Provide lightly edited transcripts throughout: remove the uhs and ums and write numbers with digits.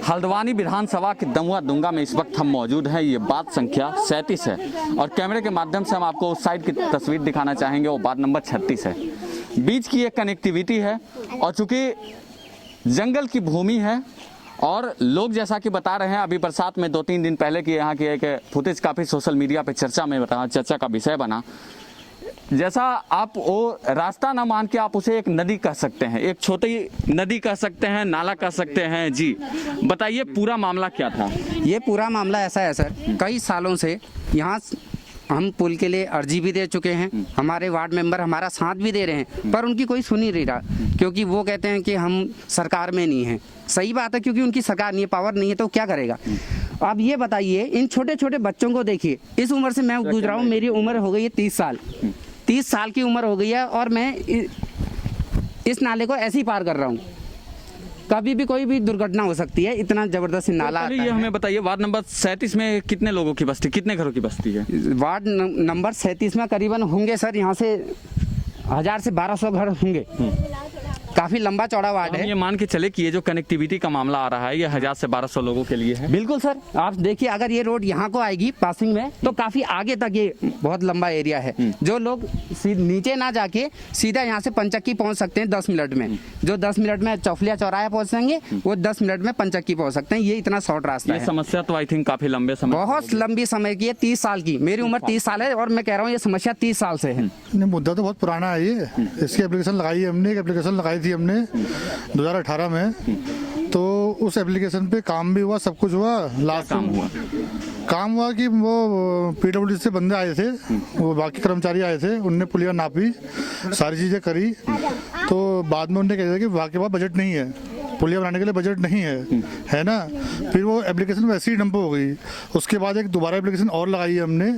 हल्द्वानी विधानसभा के दमुआ दुंगा में इस वक्त हम मौजूद हैं। ये वार्ड संख्या 37 है और कैमरे के माध्यम से हम आपको उस साइड की तस्वीर दिखाना चाहेंगे। वो वार्ड नंबर 36 है। बीच की एक कनेक्टिविटी है और चूंकि जंगल की भूमि है और लोग जैसा कि बता रहे हैं, अभी बरसात में 2-3 दिन पहले की यहाँ की एक फुटेज काफ़ी सोशल मीडिया पे चर्चा का विषय बना। जैसा आप वो रास्ता ना मान के आप उसे एक नदी कह सकते हैं, एक छोटी नदी कह सकते हैं, नाला कह सकते हैं। जी बताइए पूरा मामला क्या था? ये पूरा मामला ऐसा है सर, कई सालों से यहाँ हम पुल के लिए अर्जी भी दे चुके हैं, हमारे वार्ड मेंबर हमारा साथ भी दे रहे हैं, पर उनकी कोई सुन ही नहीं रहा, क्योंकि वो कहते हैं कि हम सरकार में नहीं हैं। सही बात है, क्योंकि उनकी सरकार नहीं है, पावर नहीं है, तो क्या करेगा। अब ये बताइए, इन छोटे छोटे बच्चों को देखिए, इस उम्र से मैं गुजरा हूँ, मेरी उम्र हो गई है 30 साल, 30 साल की उम्र हो गई है और मैं इस नाले को ऐसे ही पार कर रहा हूँ। कभी भी कोई भी दुर्घटना हो सकती है, इतना जबरदस्त नाला आता है। ये हमें बताइए, वार्ड नंबर 37 में कितने लोगों की बस्ती, कितने घरों की बस्ती है? वार्ड नंबर 37 में करीबन होंगे सर, यहाँ से 1000 से 1200 घर होंगे। काफी लंबा चौड़ा वार्ड है। ये मान के चले कि ये जो कनेक्टिविटी का मामला आ रहा है, ये 1000 से 1200 लोगों के लिए है। बिल्कुल सर, आप देखिए, अगर ये रोड यहाँ को आएगी पासिंग में, तो काफी आगे तक ये बहुत लंबा एरिया है। जो लोग नीचे ना जाके सीधा यहाँ से पंचक्की पहुँच सकते हैं 10 मिनट में। जो 10 मिनट में चौफलिया चौराहा पहुँचेंगे, वो 10 मिनट में पंचक्की पहुँच सकते हैं। ये इतना शॉर्ट रास्ता है। समस्या तो आई थिंक काफी लंबे समय, बहुत लंबी समय की है, 30 साल की। मेरी उम्र 30 साल है और मैं कह रहा हूँ ये समस्या 30 साल से है। मुद्दा तो बहुत पुराना है ये। इसकी एप्लीकेशन लगाई है हमने, एक एप्लीकेशन लगाई थी हमने 2018 में, तो उस एप्लीकेशन पे काम भी हुआ, सब कुछ हुआ। लास्ट काम हुआ कि वो PWD से बंदे आए थे, वो बाकी कर्मचारी आए थे, उनने पुलिया नापी, सारी चीज़ें करी, तो बाद में उन्होंने कह दिया कि वाकई बात बजट नहीं है, पुलिया बनाने के लिए बजट नहीं है ना। फिर वो एप्लीकेशन वैसे ही डंप हो गई। उसके बाद एक दोबारा एप्लीकेशन और लगाई है हमने,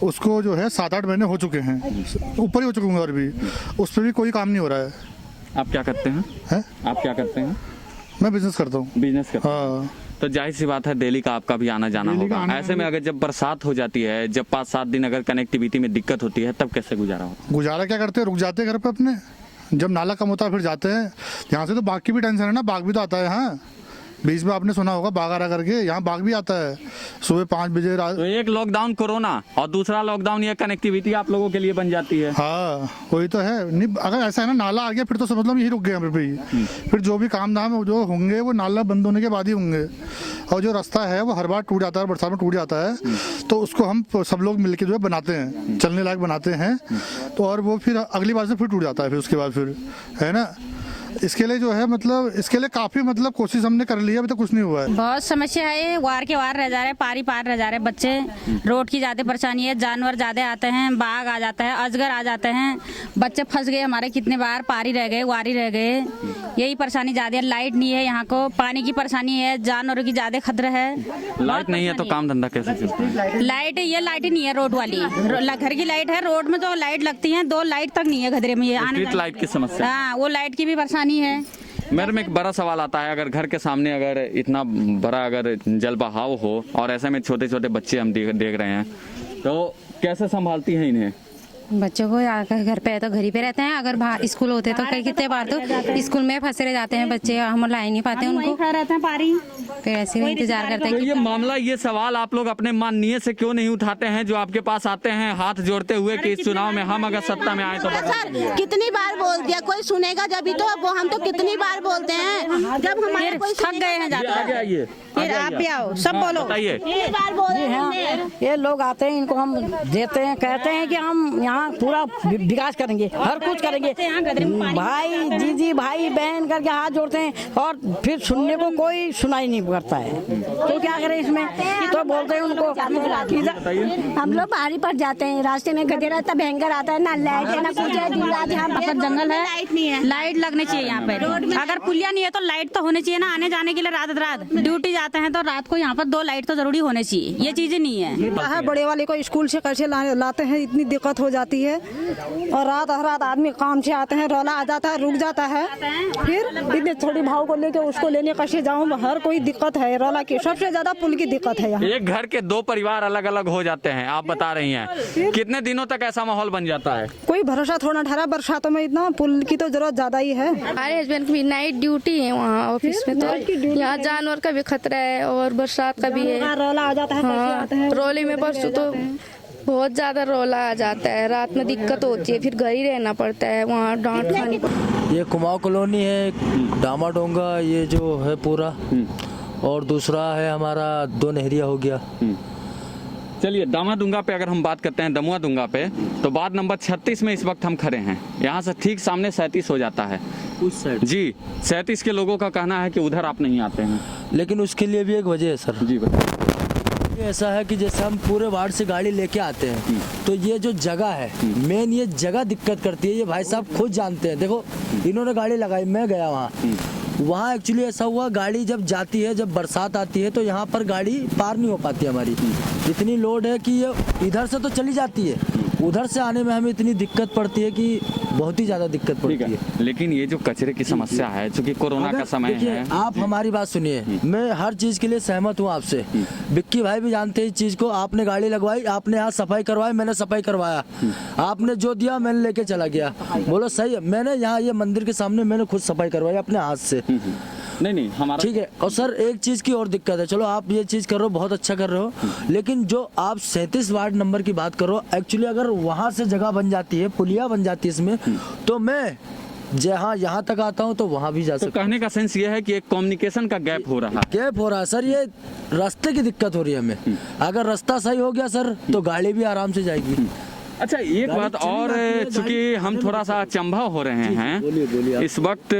उसको जो है 7-8 महीने हो चुके हैं, ऊपर ही हो चुके होंगे और भी, उस पर भी कोई काम नहीं हो रहा है। आप क्या करते हैं? आप क्या करते हैं? मैं बिजनेस करता हूँ। बिजनेस करता हूँ। हाँ, तो जाहिर सी बात है, डेली का आपका भी आना जाना होगा। ऐसे में अगर जब बरसात हो जाती है, जब 5-7 दिन अगर कनेक्टिविटी में दिक्कत होती है, तब कैसे गुजारा होता? गुजारा क्या करते हैं, रुक जाते हैं घर पे अपने। जब नाला कम होता है फिर जाते हैं। यहाँ से तो बाघ की भी टेंशन है ना, बाघ भी तो आता है। हाँ, बीच में आपने सुना होगा बाघ आ रहा करके, यहाँ बाघ भी आता है सुबह 5 बजे रात। तो एक लॉकडाउन कोरोना और दूसरा लॉकडाउन ये कनेक्टिविटी आप लोगों के लिए बन जाती है। हाँ, वही तो है। नहीं, अगर ऐसा है ना, नाला आ गया फिर तो समझ लो यही रुक गए यहाँ पे। फिर जो भी काम धाम जो होंगे वो नाला बंद होने के बाद ही होंगे। और जो रास्ता है वो हर बार टूट जाता है, बरसात में टूट जाता है, तो उसको हम सब लोग मिलकर जो है बनाते हैं, चलने लायक बनाते हैं। तो और वो फिर अगली बार से फिर टूट जाता है, फिर उसके बाद फिर है ना। इसके लिए जो है मतलब, इसके लिए काफी मतलब कोशिश हमने कर ली है, अभी तो कुछ नहीं हुआ है। बहुत समस्या है, वार के वार रह जा रहे, पारी पार रह जा रहे बच्चे। रोड की ज्यादा परेशानी है, जानवर ज्यादा आते हैं, बाघ आ जाता है, अजगर आ जाते हैं, बच्चे फंस गए हमारे कितने बार, पारी रह गए, वारी रह गए। यही परेशानी ज्यादा है। लाइट नहीं है यहाँ को, पानी की परेशानी है, जानवरों की ज्यादा खतरा है। लाइट नहीं है तो काम धंधा कैसे चलता है? लाइट, ये लाइट ही नहीं है रोड वाली, घर की लाइट है, रोड में जो लाइट लगती है 2 लाइट तक नहीं है गधरे में। स्ट्रीट लाइट की समस्या। हाँ, वो लाइट की भी परेशानी है। मेरे में एक बड़ा सवाल आता है, अगर घर के सामने अगर इतना बड़ा अगर जल बहाव हो और ऐसे में छोटे छोटे बच्चे हम देख रहे हैं, तो कैसे संभालती हैं इन्हें? बच्चों को आकर घर पे है तो घर ही पे रहते हैं, अगर बाहर स्कूल होते तो कई कितने बार तो स्कूल में फंसे रह जाते हैं बच्चे, हम ला ही नहीं पाते उनको, खड़ा रहते हैं पारी, फिर ऐसे ही इंतजार करते हैं। ये मामला, ये सवाल आप लोग अपने माननीय से क्यों नहीं उठाते हैं, जो आपके पास आते हैं हाथ जोड़ते हुए कि इस चुनाव में हम अगर सत्ता में आए तो? सर कितनी बार बोल दिया, कोई सुनेगा जब ही तो। वो हम तो कितनी बार बोलते हैं, जब हमारे कोई थक गए हैं आगे फिर आप भी आओ, सब बोलो। बताइए। बार बोल रहे हैं। ये लोग आते हैं, इनको हम देते हैं, कहते हैं कि हम यहाँ पूरा विकास करेंगे, हर कुछ करेंगे। भाई जीजी भाई बहन करके हाथ जोड़ते हैं और फिर सुनने को कोई सुनाई नहीं करता है, तो क्या करें इसमें। तो बोलते हैं उनको, हम लोग बाहरी पड़ जाते हैं, रास्ते में गधे रहता, भयंकर आता है, ना लाइट है ना कुछ है। दिन रात यहाँ पर जंगल है, लाइट नहीं है, लाइट लगनी चाहिए यहाँ पे। अगर पुलिया नहीं है तो लाइट तो होनी चाहिए ना, आने जाने के लिए रात ड्यूटी जाते आते हैं तो रात को यहाँ पर 2 लाइट तो जरूरी होने चाहिए, ये चीजें नहीं है। बड़े वाले को स्कूल से कैसे लाते हैं, इतनी दिक्कत हो जाती है। और रात आदमी काम से आते हैं, रौला आ जाता है, रुक जाता है, फिर इतने छोटी भाव को लेके उसको लेने कैसे जाऊँ, हर कोई दिक्कत है। रौला की सबसे ज्यादा पुल की दिक्कत है यहाँ। एक घर के 2 परिवार अलग अलग हो जाते हैं, आप बता रही हैं। कितने दिनों तक ऐसा माहौल बन जाता है? कोई भरोसा थोड़ा ठहरा, बरसातों में इतना पुल की तो जरूरत ज्यादा ही है। हमारे हस्बैंड की नाइट ड्यूटी है वहाँ ऑफिस में, तो यहाँ जानवर का भी खतरा है और बरसात का भी है। रौला आ जाता है, हाँ, रोली में परसों तो बहुत ज्यादा रौला आ जाता है, रात में दिक्कत होती है, फिर घर ही रहना पड़ता है, वहाँ डांट खानी पड़ती है। ये कुमाऊं कॉलोनी है, डामाडोंगा ये जो है पूरा, और दूसरा है हमारा 2 नहरिया हो गया। चलिए दामादुंगा पे अगर हम बात करते हैं, दमुआदुंगा पे, तो वार्ड नंबर 36 में इस वक्त हम खड़े हैं। यहाँ से ठीक सामने 37 हो जाता है उस साइड जी। 37 के लोगों का कहना है कि उधर आप नहीं आते हैं। लेकिन उसके लिए भी एक वजह है सर। जी बताइए। ऐसा है कि जैसे हम पूरे वार्ड से गाड़ी लेके आते हैं, तो ये जो जगह है मेन, ये जगह दिक्कत करती है। ये भाई साहब खुद जानते हैं, देखो इन्होंने गाड़ी लगाई, मैं गया वहाँ एक्चुअली ऐसा हुआ, गाड़ी जब जाती है, जब बरसात आती है तो यहाँ पर गाड़ी पार नहीं हो पाती हमारी। इतनी लोड है कि ये इधर से तो चली जाती है, उधर से आने में हमें इतनी दिक्कत पड़ती है कि बहुत ही ज़्यादा दिक्कत पड़ती है। लेकिन ये जो कचरे की समस्या है, चूंकि कोरोना का समय है, आप हमारी बात सुनिए, मैं हर चीज़ के लिए सहमत हूँ आपसे। बिक्की भाई भी जानते हैं इस चीज़ को। आपने गाड़ी लगवाई, आपने यहाँ सफाई करवाई, मैंने सफाई करवाया, आपने जो दिया मैंने लेके चला गया, बोलो सही है। मैंने यहाँ ये मंदिर के सामने मैंने खुद सफाई करवाई अपने हाथ से। नहीं हमारा ठीक है। और सर एक चीज़ की और दिक्कत है, चलो आप ये चीज़ कर रहे हो, बहुत अच्छा कर रहे हो, लेकिन जो आप 37 वार्ड नंबर की बात करो, एक्चुअली अगर वहाँ से जगह बन जाती है, पुलिया बन जाती है इसमें, तो मैं जहाँ यहाँ तक आता हूँ तो वहाँ भी जा सकता हूँ। तो कहने का सेंस ये है कि एक कम्युनिकेशन का गैप हो रहा है। गैप हो रहा है सर, ये रास्ते की दिक्कत हो रही है हमें। अगर रास्ता सही हो गया सर तो गाड़ी भी आराम से जाएगी। अच्छा एक बात और, चूंकि हम थोड़ा सा अचंभा हो रहे हैं, बोलिए इस वक्त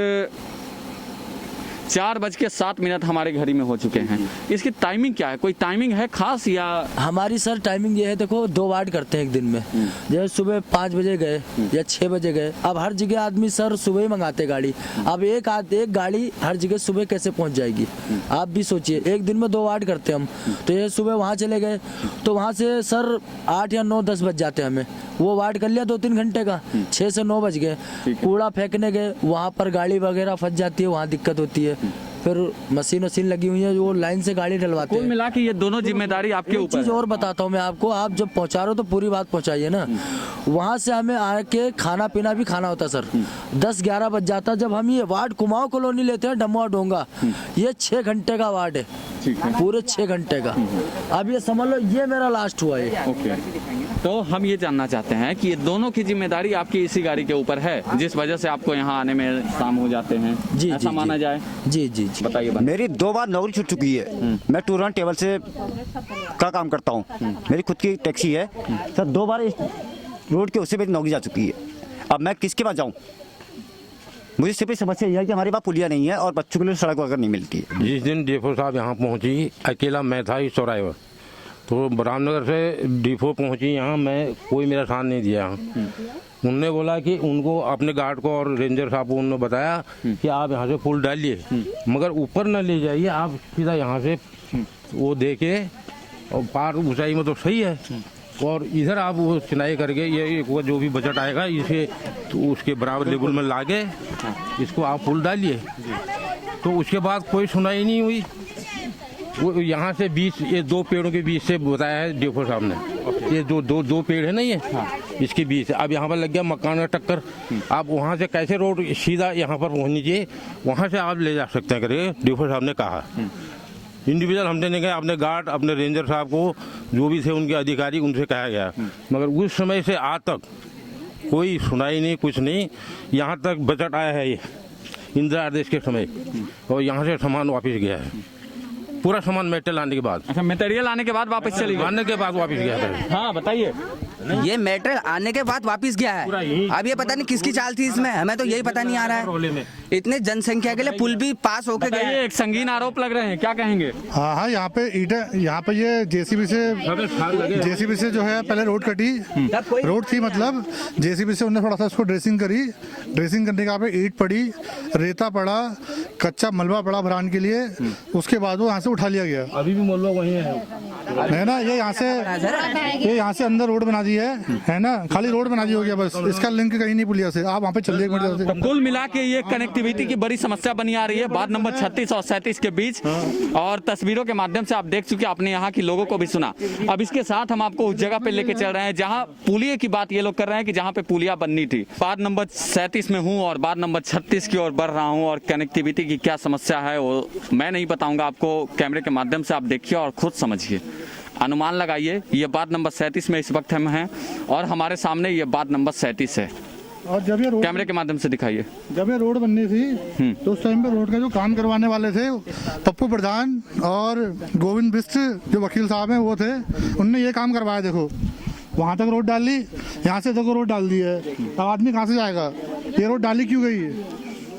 4:07 हमारे घड़ी में हो चुके हैं। इसकी टाइमिंग क्या है? कोई टाइमिंग है खास या? हमारी सर टाइमिंग ये है, देखो 2 वार्ड करते हैं एक दिन में। जैसे सुबह 5 बजे गए या 6 बजे गए। अब हर जगह आदमी सर सुबह ही मंगाते गाड़ी। अब एक गाड़ी हर जगह सुबह कैसे पहुंच जाएगी? आप भी सोचिए, एक दिन में 2 वार्ड करते हैं हम, तो ये सुबह वहाँ चले गए तो वहाँ से सर 8 या 9 10 बज जाते हैं हमें। वो वार्ड कर लिया 2-3 घंटे का, 6 से 9 बज गए। कूड़ा फेंकने गए, वहाँ पर गाड़ी वगैरह फंस जाती है, वहाँ दिक्कत होती है। फिर मशीन लगी हुई है, वो लाइन से गाड़ी डलवाते हैं। कुल मिला के ये दोनों जिम्मेदारी आपके ऊपर है। चीज और बताता हूँ मैं आपको, आप जब पहुँचा रहे हो तो पूरी बात पहुँचाइए ना। वहाँ से हमें आके खाना पीना भी खाना होता सर, 10-11 बज जाता। जब हम ये वार्ड कुमाऊं कॉलोनी लेते हैं, डमुआडोंगा, ये 6 घंटे का वार्ड है, पूरे 6 घंटे का। अब ये समझ लो ये मेरा लास्ट हुआ है। ओके, तो हम ये जानना चाहते हैं कि ये दोनों की जिम्मेदारी आपकी इसी गाड़ी के ऊपर है, जिस वजह से आपको यहाँ आने में शाम हो जाते हैं, जी ऐसा माना जाए? जी जी जी बताइए। मेरी 2 बार नौकरी छूट चुकी है। मैं टूर एंड ट्रेवल से का काम करता हूँ, मेरी खुद की टैक्सी है सर। 2 बार इस रोड के उससे मेरी नौकरी जा चुकी है। अब मैं किसके पास जाऊँ? मुझे सिर्फ समस्या यह है कि हमारे पास पुलिया नहीं है और बच्चों के लिए सड़क वगैरह नहीं मिलती है। जिस दिन डीएफओ साहब यहाँ पहुँची, अकेला मैं था इस चौराहे पर, तो रामनगर से डीएफओ पहुँची यहाँ, मैं कोई मेरा साथ नहीं दिया यहाँ। उनने बोला कि उनको अपने गार्ड को और रेंजर साहब को उन्होंने बताया कि आप यहाँ से पुल डालिए, मगर ऊपर न ले जाइए, आप सीधा यहाँ से वो दे के और पार ऊंचाई में तो सही है, और इधर आप वो चिनाई करके ये वो जो भी बजट आएगा इसे तो उसके बराबर लेवल में लागे इसको आप पुल डालिए। तो उसके बाद कोई सुनाई नहीं हुई। वो यहाँ से 20 ये 2 पेड़ों के बीच से बताया है डीएफओ साहब ने, ये दो पेड़ है ना ये, इसके बीच। अब यहाँ पर लग गया मकान का टक्कर। आप वहाँ से कैसे रोड सीधा यहाँ पर पहुँचनी चाहिए, वहाँ से आप ले जा सकते हैं करके डीएफओ साहब ने कहा। इंडिविजुअल हमने नहीं कहा, अपने गार्ड अपने रेंजर साहब को जो भी थे उनके अधिकारी उनसे कहा गया, मगर उस समय से आज तक कोई सुनाई नहीं, कुछ नहीं। यहाँ तक बजट आया है ये इंदिरा आदेश के समय, और यहाँ से सामान वापस गया है, पूरा सामान मेटेरियल आने के बाद। अच्छा, मटेरियल आने के बाद वापस चली गई? आने के बाद वापस गया था। हाँ बताइए। ये मेटेरियल आने के बाद वापस गया है। अब ये पता नहीं किसकी चाल थी इसमें, हमें तो यही पता नहीं आ रहा है। इतने जनसंख्या के लिए पुल भी पास होके गया है। एक संगीन आरोप लग रहे हैं, क्या कहेंगे? हाँ हाँ, यहाँ पे ईंटें, यहाँ पे ये जेसीबी से जो है पहले रोड कटी, रोड थी मतलब, जेसीबी से उन्होंने थोड़ा सा उसको ड्रेसिंग करी, ड्रेसिंग करने के बाद ईंट पड़ी, रेता पड़ा, कच्चा मलबा पड़ा भरान के लिए, उसके बाद वो यहाँ से उठा लिया गया। अभी भी मलबा वहीं है ना, ये यहाँ से अंदर रोड बना दी है ना, खाली रोड बना दी हो गया बस, इसका लिंक कहीं नहीं पुलिया से। आप वहाँ पे चलिए एक मिनट। तो कुल मिला के ये कनेक्टिविटी की बड़ी समस्या बनी आ रही है वार्ड नंबर 36 और 37 के बीच, और तस्वीरों के माध्यम से आप देख चुके, आपने यहाँ की लोगों को भी सुना। अब इसके साथ हम आपको उस जगह पे लेके चल रहे हैं जहाँ पुलिये की बात ये लोग कर रहे हैं कि जहाँ पे पुलिया बननी थी। वार्ड नंबर 37 में हूँ और वार्ड नंबर 36 की ओर बढ़ रहा हूँ, और कनेक्टिविटी की क्या समस्या है वो मैं नहीं बताऊंगा आपको, कैमरे के माध्यम से आप देखिए और खुद समझिए, अनुमान लगाइए। ये वार्ड नंबर 37 में इस वक्त हम हैं और हमारे सामने ये वार्ड नंबर 37 है। और जब ये कैमरे के माध्यम से दिखाइए, जब ये रोड बननी थी तो उस टाइम पे रोड का जो काम करवाने वाले थे पप्पू प्रधान और गोविंद बिष्ट जो वकील साहब हैं वो थे, उनने ये काम करवाया। देखो वहाँ तक रोड डाल ली, यहाँ से देखो रोड डाल दी है। अब आदमी कहाँ से जाएगा? ये रोड डाली क्यों गई है?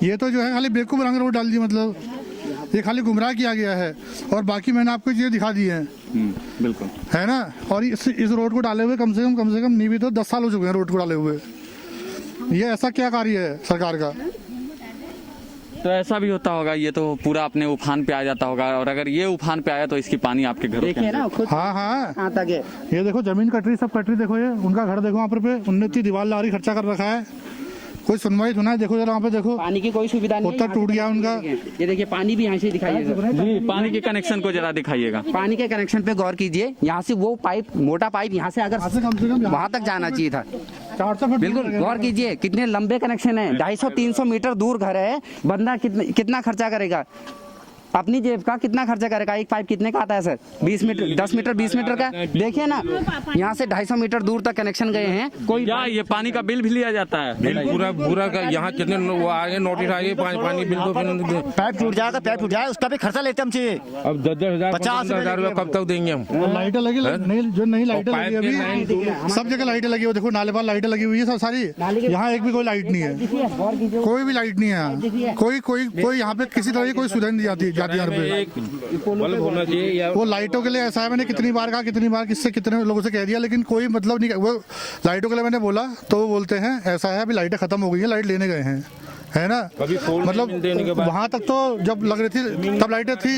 ये तो जो है खाली बेवकूफ़ बना के रोड डाल दी, मतलब ये खाली गुमराह किया गया है। और बाकी मैंने आपको चीज़ें दिखा दी हैं, बिल्कुल है ना। और इस रोड को डाले हुए कम से कम नहीं भी तो 10 साल हो चुके हैं रोड को डाले हुए। ये ऐसा क्या कार्य है सरकार का? तो ऐसा भी होता होगा, ये तो पूरा अपने उफान पे आ जाता होगा, और अगर ये उफान पे आया तो इसकी पानी आपके घर देखिए ना खुद। हाँ हाँ, कहाँ तक है? ये देखो जमीन कट रही, सब कट रही। देखो ये उनका घर देखो वहाँ पे, उनने इतनी दीवार लारी खर्चा कर रखा है, कोई सुनवाई सुना है? देखो जरा वहाँ पे देखो, पानी की कोई सुविधा नहीं है। उत्तर टूट गया उनका। ये देखिए पानी भी यहाँ से दिखाइए जी, पानी के कनेक्शन को जरा दिखाइएगा। पानी के कनेक्शन पे गौर कीजिए। यहाँ से वो पाइप, मोटा पाइप यहाँ से अगर कम से कम वहाँ तक जाना चाहिए था। 400 फुट बिल्कुल गौर कीजिए, कितने लंबे कनेक्शन है। 250-300 मीटर दूर घर है, बंदा कितना खर्चा करेगा अपनी जेब का? कितना खर्चा करेगा? एक पाइप कितने का आता है सर? 20 मीटर, 10 मीटर, 20 मीटर का। देखिए ना, यहाँ से 250 मीटर दूर तक कनेक्शन गए हैं। कोई क्या ये पानी का बिल भी लिया जाता है? बिल पूरा का यहाँ कितने वो आगे नोटिस आगे पानी बिल दो, पाइप टूट जाएगा, पाइप टूट जाए उसका भी खर्चा लेते हम चाहिए। अब 10,000 50,000 रुपया कब तक देंगे हम? लाइटें लगी, जो नई लाइटें लगी अभी, सब जगह लाइटें लगी हुई। देखो नाले पर लाइटें लगी हुई है सारी, यहाँ एक भी कोई लाइट नहीं है, कोई भी लाइट नहीं है। कोई यहाँ पे किसी तरह की कोई सुविधा नहीं जाती यहाँ पे। बल्ब होना चाहिए। वो लाइटों के लिए ऐसा है, मैंने कितनी बार कहा, कितनी बार किससे कितने लोगों से कह दिया, लेकिन कोई मतलब नहीं। वो लाइटों के लिए मैंने बोला तो वो बोलते हैं ऐसा है अभी लाइटें खत्म हो गई है, लाइट लेने गए हैं, है ना। मतलब वहाँ तक तो जब लग रही थी तब लाइटें थी,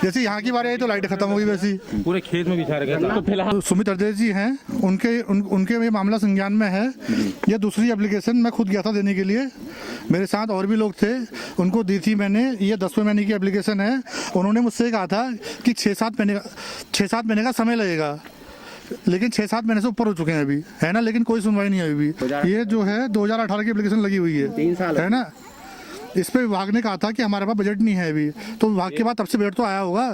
जैसे यहाँ की बार आई तो लाइटें खत्म हो गई वैसी। पूरे खेत में बिछा रखा था। तो फिलहाल सुमित हरदेव जी हैं, उनके ये मामला संज्ञान में है। ये दूसरी एप्लीकेशन मैं खुद गया था देने के लिए, मेरे साथ और भी लोग थे, उनको दी थी मैंने। ये 10वें महीने की एप्लीकेशन है। उन्होंने मुझसे कहा था कि 6-7 महीने का समय लगेगा, लेकिन 6-7 महीने से ऊपर हो चुके हैं अभी, है ना। लेकिन कोई सुनवाई नहीं हुई अभी। ये जो है 2018 की एप्लीकेशन लगी हुई है, 3 साल है ना। इस पे विभाग ने कहा था कि हमारे पास बजट नहीं है अभी, तो विभाग के बाद तब से बजट तो आया होगा,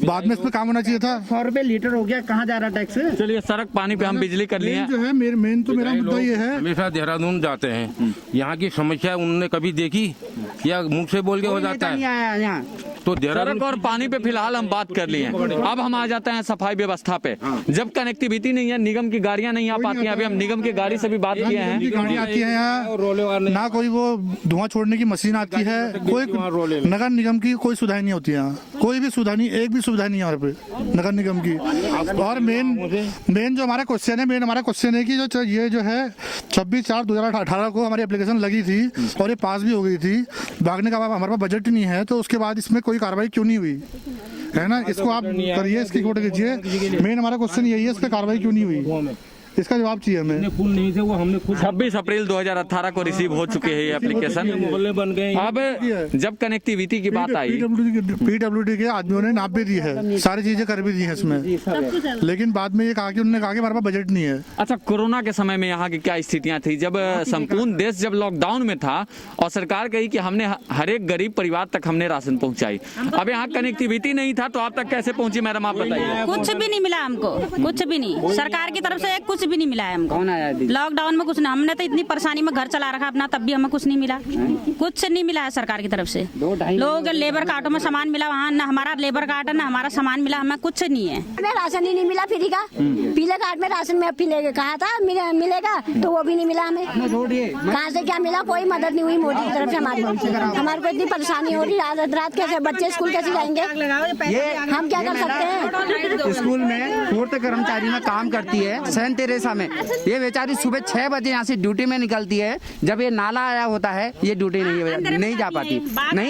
बाद में इस पे काम होना चाहिए था। 100 रुपए लीटर हो गया, कहाँ जा रहा टैक्स? चलिए, सड़क पानी पे हम बिजली कर लिए। जो है मेन तो मेरा मुद्दा ये है, हमेशा देहरादून जाते हैं, यहाँ की समस्या उन्होंने कभी देखी या मुंह से बोल के हो जाता है? तो सड़क और पानी पे फिलहाल हम बात कर लिए हैं। अब हम आ जाते हैं सफाई व्यवस्था पे। जब कनेक्टिविटी नहीं है, निगम की गाड़ियां नहीं आ पाती हैं। अभी हम निगम की गाड़ी से भी बात किए हैं, गाड़ी आती है यहाँ ना, कोई वो धुआं छोड़ने की मशीन आती है, कोई नगर निगम की कोई सुविधा नहीं होती है यहाँ, कोई भी सुविधा नहीं, एक भी सुविधा नहीं है यहाँ पे नगर निगम की। और मेन जो हमारा क्वेश्चन है कि जो ये जो है 26/4/2018 को हमारी एप्लीकेशन लगी थी और ये पास भी हो गई थी। भागने का हमारे पास बजट नहीं है, तो उसके बाद इसमें कोई कार्रवाई क्यों नहीं हुई, है ना। इसको आप करिए, इसकी फोटो खींचिए। मेन हमारा क्वेश्चन यही है, इस पर कार्रवाई क्यों नहीं हुई, इसका जवाब चाहिए हमें। पुल नहीं थे वो हमने खुद 26 अप्रैल 2018 को रिसीव हो चुकी है ये एप्लीकेशन। मोहल्ले बन गए। अब जब कनेक्टिविटी की बात आई, PWD के आदमियों ने नाप भी दी है, सारी चीजें कर भी दी है इसमें, लेकिन बाद में ये कहा कि उन्होंने कहा कि हमारे पास बजट नहीं है। अच्छा, कोरोना के समय में यहाँ की क्या स्थितियां थी, जब संपूर्ण देश जब लॉकडाउन में था और सरकार कही कि हमने हर एक गरीब परिवार तक हमने राशन पहुँचाई। अब यहाँ कनेक्टिविटी नहीं था, तो आप तक कैसे पहुँची मैडम, आप बताइए। कुछ भी नहीं मिला हमको, कुछ भी नहीं। सरकार की तरफ से कुछ कुछ भी नहीं मिला है हमको। कौन आया है दीदी? लॉकडाउन में कुछ नहीं, हमने तो इतनी परेशानी में घर चला रखा अपना, तब भी हमें कुछ नहीं मिला, कुछ नहीं मिला है सरकार की तरफ से। 2-2.5 लोग लेबर कार्डों में सामान मिला, वहाँ न हमारा लेबर कार्ड है न हमारा सामान मिला, हमें कुछ नहीं है। हमें राशन ही नहीं मिला फ्री का। पीले कार्ड में राशन में कहा था मिलेगा, तो वो भी नहीं मिला हमें। कहाँ से क्या मिला, कोई मदद नहीं हुई मोदी की तरफ से हमारी। हमारे को इतनी परेशानी हो रही, रात कैसे बच्चे स्कूल कैसे जाएंगे, हम क्या कर सकते हैं। स्कूल में फोर्थ कर्मचारी में काम करती है सेंट तेरेसा में। ये बेचारी सुबह 6 बजे यहाँ से ड्यूटी में निकलती है। जब ये नाला आया होता है ये ड्यूटी नहीं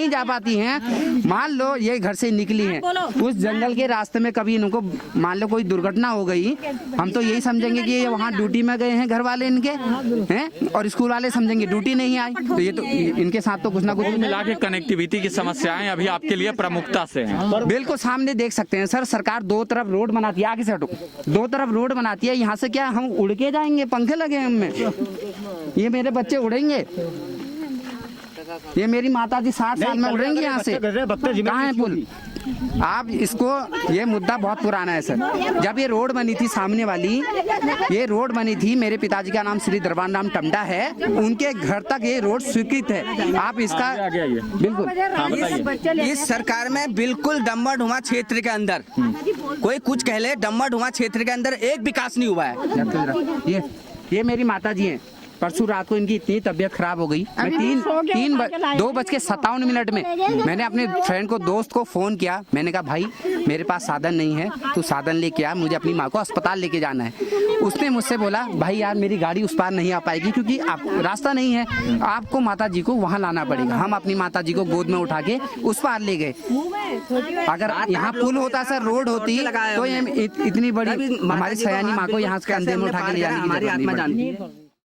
जा पाती हैं। मान लो ये घर से निकली हैं, उस जंगल के रास्ते में कभी इनको मान लो कोई दुर्घटना हो गई, हम तो यही समझेंगे कि ये वहाँ ड्यूटी में गए हैं घर वाले इनके हैं, और स्कूल वाले समझेंगे ड्यूटी नहीं आई। तो ये तो इनके साथ तो कुछ ना कुछ मिला के कनेक्टिविटी की समस्याएं अभी आपके लिए प्रमुखता से हैं। बिल्कुल सामने देख सकते हैं सर, सरकार 2 तरफ रोड बनाती है, आगे से हटो, 2 तरफ रोड बनाती है। यहाँ से क्या हम उड़ के जाएंगे, पंखे लगे हैं हमें, ये मेरे बच्चे उड़ेंगे, ये मेरी माता जी 60 साल में उड़ेंगे यहाँ से। कहाँ है पुल? आप इसको, ये मुद्दा बहुत पुराना है सर। जब ये रोड बनी थी सामने वाली, ये रोड बनी थी, मेरे पिताजी का नाम श्री दरबान राम टमटा है, उनके घर तक ये रोड स्वीकृत है। आप इसका बिल्कुल इस सरकार में बिल्कुल डम्बर ढुआ क्षेत्र के अंदर कोई कुछ कह ले, डम्बर ढुआ क्षेत्र के अंदर एक विकास नहीं हुआ है। ये मेरी माता जी हैं, परसों रात को इनकी इतनी तबीयत खराब हो गई, मैं 2:57 में मैंने अपने फ्रेंड को, दोस्त को फोन किया। मैंने कहा भाई मेरे पास साधन नहीं है, तू साधन लेके आ, मुझे अपनी माँ को अस्पताल लेके जाना है। उसने मुझसे बोला भाई यार मेरी गाड़ी उस पार नहीं आ पाएगी क्योंकि रास्ता नहीं है, आपको माता जी को वहाँ लाना पड़ेगा। हम अपनी माता जी को गोद में उठा के उस पार ले गए। अगर यहाँ पुल होता सर, रोड होती, तो ये इतनी बड़ी हमारी सयानी माँ को यहाँ से कंधे में उठा के ले जाने की जरूरत नहीं पड़ती।